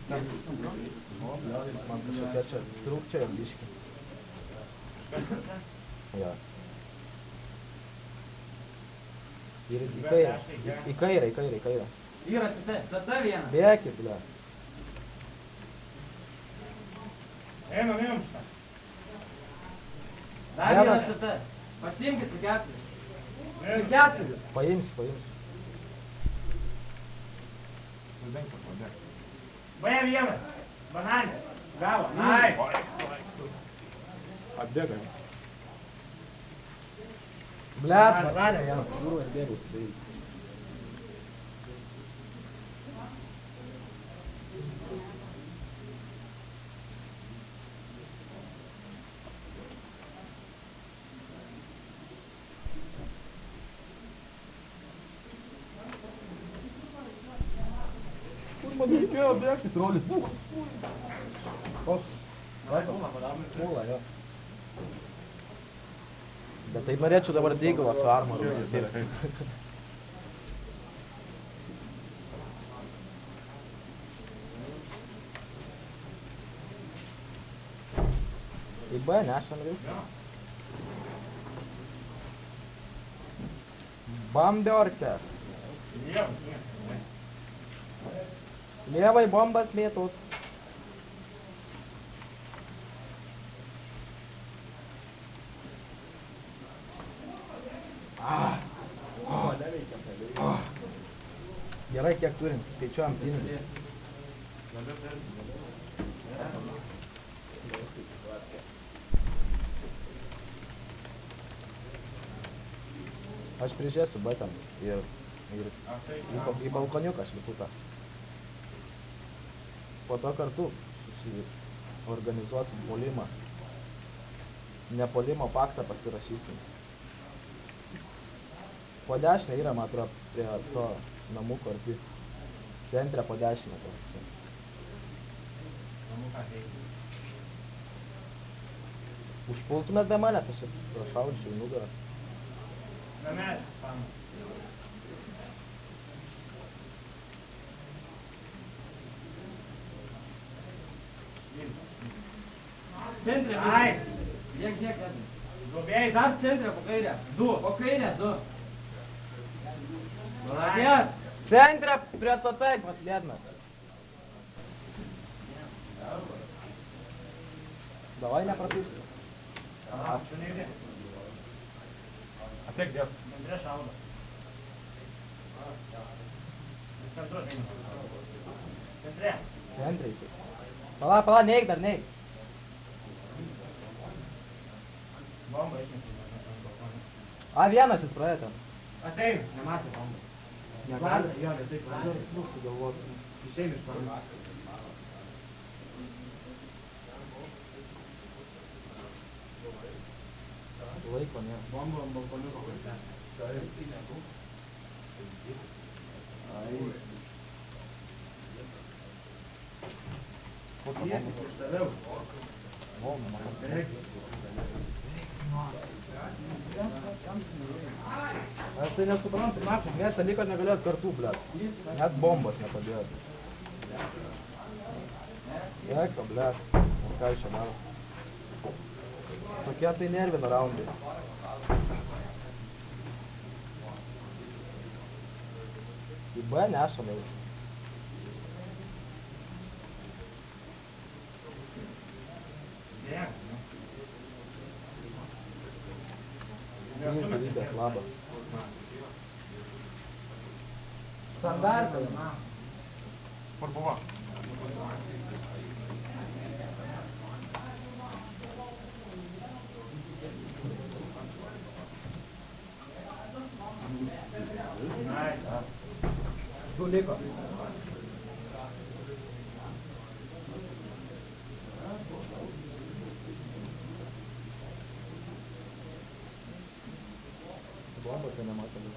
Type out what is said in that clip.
Jis man kažkokia čia trūkčioja biškį. Jo. Ir į kairę. Yra tata viena. Bėki, bля. Eina, neimšta. Dar vienas tata. Pasiimkit su keturiu. Su keturiu. Paimsiu. Baja vienas. Bananė. Gavo. Ai. Atbėgai. Blet, bananė vienas. Žiūrų, atbėgau. Man reikėjo bėgti, trolis. Pula, jo. Bet tai norėčiau dabar Deaglą su armoru nusipirkti. Į B nešam viską. Bambiorke. Lievai bombas mėtos. Gerai, kiek turim, skaičiuojam pinigus. Aš prižiūrėsiu batam ir į balkoniuką šliputą. Po to kartu organizuosim polimą. Ne polimo paktą pasirašysim. Po dešinę yra, man atrodo, prie to namuko arti. Centre po dešinę. Užpultumėt be manęs, aš prašaudžiu į nugarą. Centre, ai. Žiek. Duobėjai. Dar centre, po kairę. Po kairę, du. Молодец. Centre prie to taip paslėdmet. Davai neprapisti. Čia neįdė. Ateik, dėl. Centre šaudo. Centru eina. Centre. Centre jisai. Pala, neik dar, neik. Bomba išmėsi. A, vienas jis praėjo ten. Atein. Nematė bomba. Negali. Jo, ne taip. Mūsų galvotų. Išeini iš bomba. Laiko, ne. Bomba balkoniuko kurte. Jie iš tave. Aš tai nesuprantu, mačas, mėsą liko negalėjot kartu, blet. Net bombos nepadėjo. Eka, blet. O ką čia daro? Tokie tai nervina raundai. Į B nešame viską. Trys gyvybės, labas. Standartai, na. Kur buvo? Du liko. Bomba tai nematome.